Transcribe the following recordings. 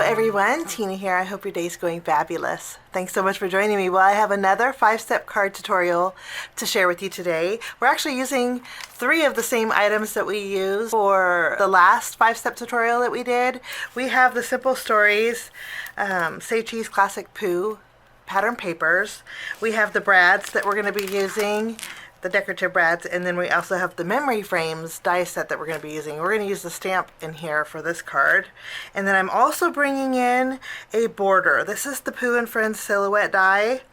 everyone, Tina here. I hope your day's going fabulous. Thanks so much for joining me. Well, I have another 5-step card tutorial to share with you today. We're actually using 3 of the same items that we used for the last 5-step tutorial that we did. We have the Simple Stories, Say Cheese Classic Pooh pattern papers. We have the brads that we're going to be using, the decorative brads, and then we also have the memory frames die set that we're going to be using. We're going to use the stamp in here for this card. And then I'm also bringing in a border. This is the Pooh and Friends silhouette die.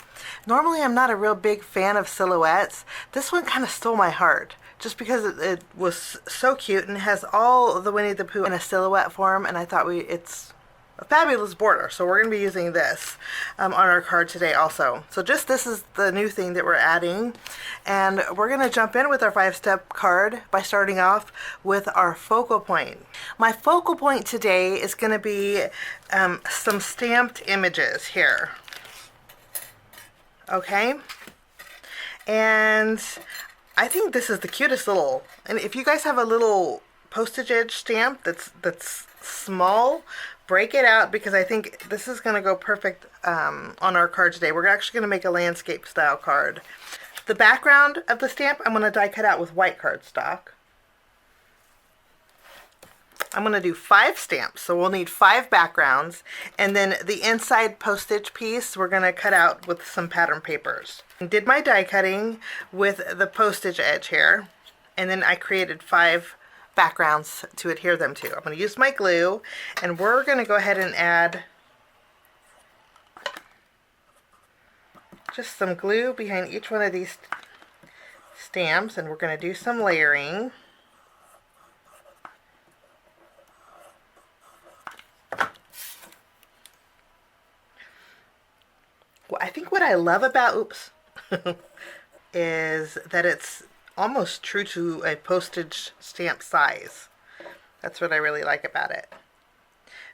Normally I'm not a real big fan of silhouettes. This one kind of stole my heart just because it was so cute and has all the Winnie the Pooh in a silhouette form, and I thought it's a fabulous border, so we're going to be using this on our card today also. So just this is the new thing that we're adding, and we're going to jump in with our 5-step card by starting off with our focal point. My focal point today is going to be some stamped images here. Okay, and I think this is the cutest little, and if you guys have a little postage edge stamp that's small, break it out, because I think this is going to go perfect on our card today. We're actually going to make a landscape style card. The background of the stamp I'm going to die cut out with white cardstock. I'm going to do 5 stamps, so we'll need 5 backgrounds, and then the inside postage piece we're going to cut out with some pattern papers. I did my die cutting with the postage edge here, and then I created 5 backgrounds to adhere them to. I'm going to use my glue, and we're going to go ahead and add just some glue behind each one of these stamps, and we're going to do some layering. Well, I think what I love about is that it's almost true to a postage stamp size. That's what I really like about it.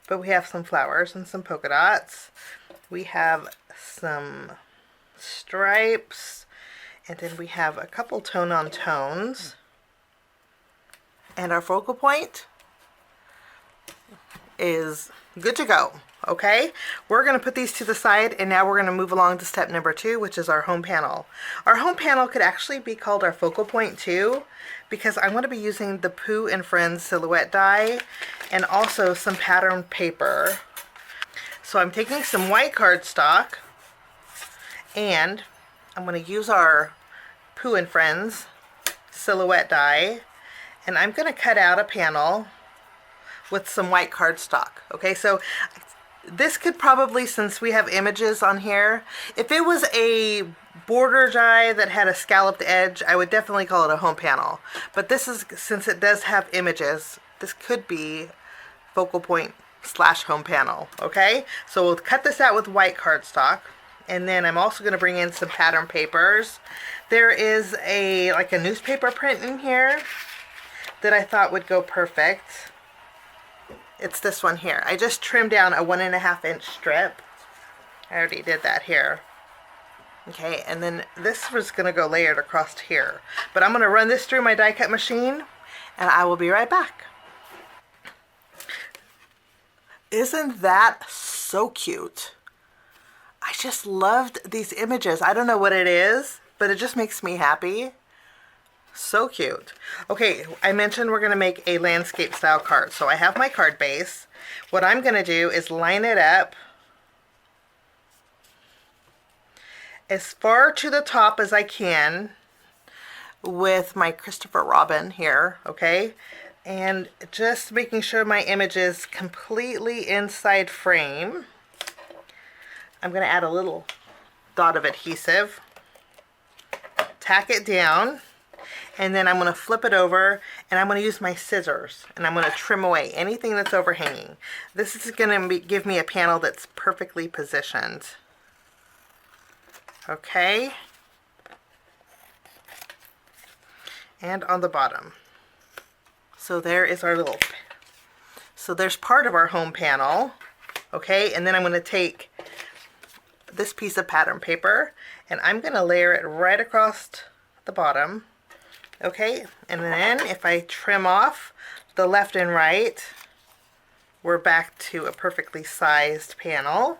But we have some flowers and some polka dots. We have some stripes, and then we have a couple tone-on tones. And our focal point is good to go. Okay, we're going to put these to the side, and now we're going to move along to step number 2, which is our home panel. Our home panel could actually be called our focal point too, because I'm going to be using the Pooh and Friends silhouette die and also some pattern paper. So I'm taking some white cardstock, and I'm going to use our Pooh and Friends silhouette die, and I'm going to cut out a panel with some white cardstock. Okay, so this could probably, since we have images on here, if it was a border die that had a scalloped edge, I would definitely call it a home panel. But this is, since it does have images, this could be focal point / home panel. Okay, so we'll cut this out with white cardstock, and then I'm also going to bring in some pattern papers. There is like a newspaper print in here that I thought would go perfect. It's this one here. I just trimmed down a 1.5 inch strip. I already did that here. Okay, and then this was going to go layered across here. But I'm going to run this through my die cut machine, and I will be right back. Isn't that so cute? I just loved these images. I don't know what it is, but it just makes me happy. So cute. Okay, I mentioned we're going to make a landscape style card. So I have my card base. What I'm going to do is line it up as far to the top as I can with my Christopher Robin here, okay? And just making sure my image is completely inside frame. I'm going to add a little dot of adhesive, tack it down, and then I'm going to flip it over, and I'm going to use my scissors, and I'm going to trim away anything that's overhanging. This is going to give me a panel that's perfectly positioned. Okay. And on the bottom. So there is our little, so there's part of our home panel. Okay, and then I'm going to take this piece of pattern paper, and I'm going to layer it right across the bottom. Okay, and then if I trim off the left and right, we're back to a perfectly sized panel.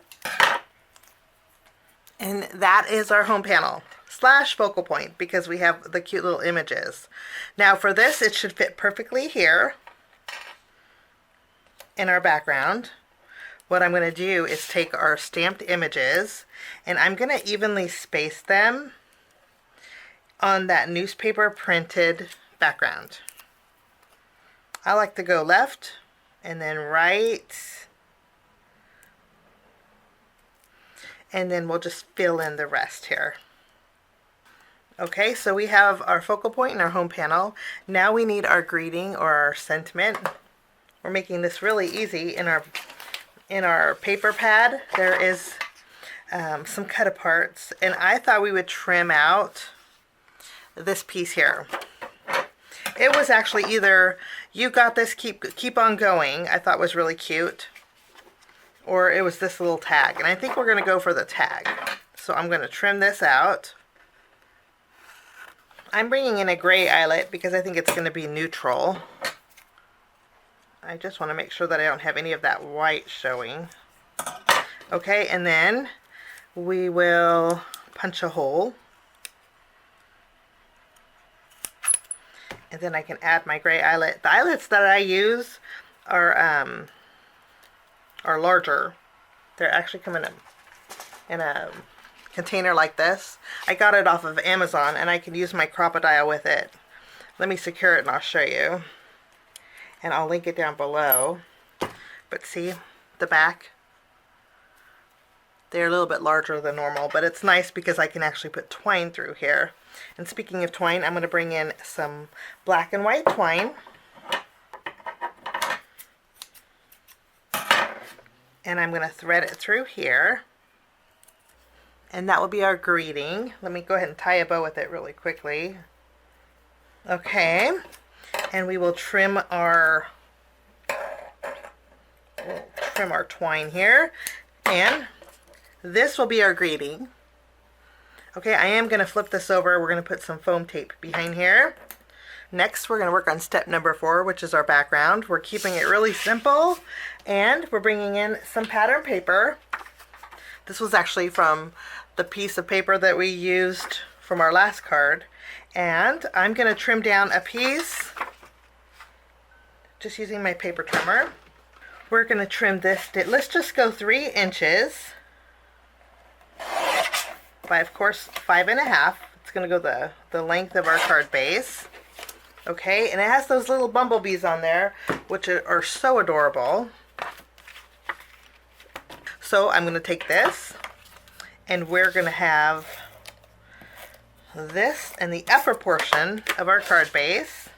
And that is our home panel / focal point, because we have the cute little images. Now for this, it should fit perfectly here in our background. What I'm going to do is take our stamped images and I'm going to evenly space them on that newspaper printed background. I like to go left and then right, and then we'll just fill in the rest here. Okay, so we have our focal point and our home panel. Now we need our greeting or our sentiment. We're making this really easy. In our paper pad there is some cut aparts, and I thought we would trim out this piece here. It was actually either "You got this, keep on going," I thought was really cute, or it was this little tag, and I think we're going to go for the tag. So I'm going to trim this out. I'm bringing in a gray eyelet because I think it's going to be neutral. I just want to make sure that I don't have any of that white showing. Okay, and then we will punch a hole. And then I can add my gray eyelet. The eyelets that I use are larger. They're actually coming in a container like this. I got it off of Amazon, and I can use my Crop-A-Dile with it. Let me secure it and I'll show you. And I'll link it down below. But see the back? They're a little bit larger than normal, but it's nice because I can actually put twine through here. And speaking of twine, I'm going to bring in some black and white twine. And I'm going to thread it through here. And that will be our greeting. Let me go ahead and tie a bow with it really quickly. Okay. And we will trim our twine here. And this will be our greeting. Okay, I am going to flip this over. We're going to put some foam tape behind here. Next, we're going to work on step number 4, which is our background. We're keeping it really simple, and we're bringing in some pattern paper. This was actually from the piece of paper that we used from our last card. And I'm going to trim down a piece, just using my paper trimmer. We're going to trim this. Let's just go 3 inches. By, of course, 5.5. It's going to go the length of our card base. Okay, and it has those little bumblebees on there, which are so adorable. So I'm going to take this, and we're going to have this in the upper portion of our card base.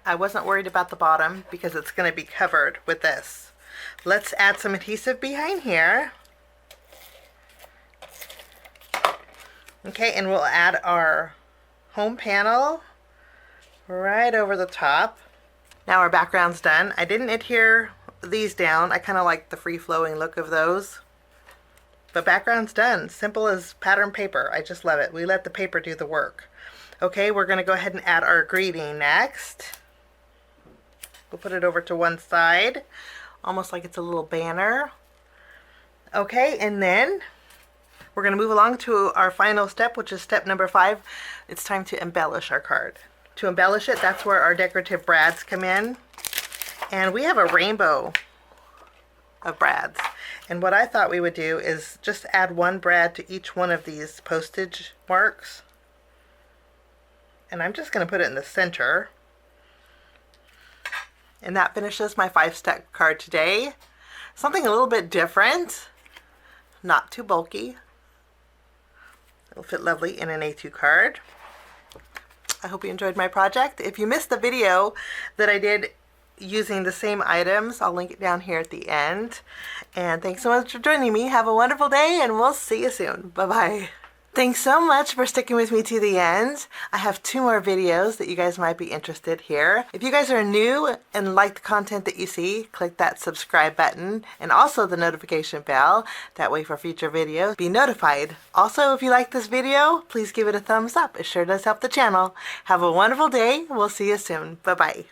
I wasn't worried about the bottom because it's going to be covered with this. Let's add some adhesive behind here. Okay, and we'll add our home panel right over the top. Now our background's done. I didn't adhere these down. I kind of like the free-flowing look of those. But background's done. Simple as pattern paper. I just love it. We let the paper do the work. Okay, we're going to go ahead and add our greeting next. We'll put it over to one side, almost like it's a little banner. Okay, and then we're going to move along to our final step, which is step number 5. It's time to embellish our card. To embellish it, that's where our decorative brads come in. And we have a rainbow of brads. And what I thought we would do is just add one brad to each one of these postage marks. And I'm just going to put it in the center. And that finishes my 5-step card today. Something a little bit different, not too bulky. It'll fit lovely in an A2 card. I hope you enjoyed my project. If you missed the video that I did using the same items, I'll link it down here at the end. And thanks so much for joining me. Have a wonderful day, and we'll see you soon. Bye-bye. Thanks so much for sticking with me to the end. I have 2 more videos that you guys might be interested here. If you guys are new and like the content that you see, click that subscribe button and also the notification bell. That way for future videos, be notified. Also, if you like this video, please give it a thumbs up. It sure does help the channel. Have a wonderful day. We'll see you soon. Bye-bye.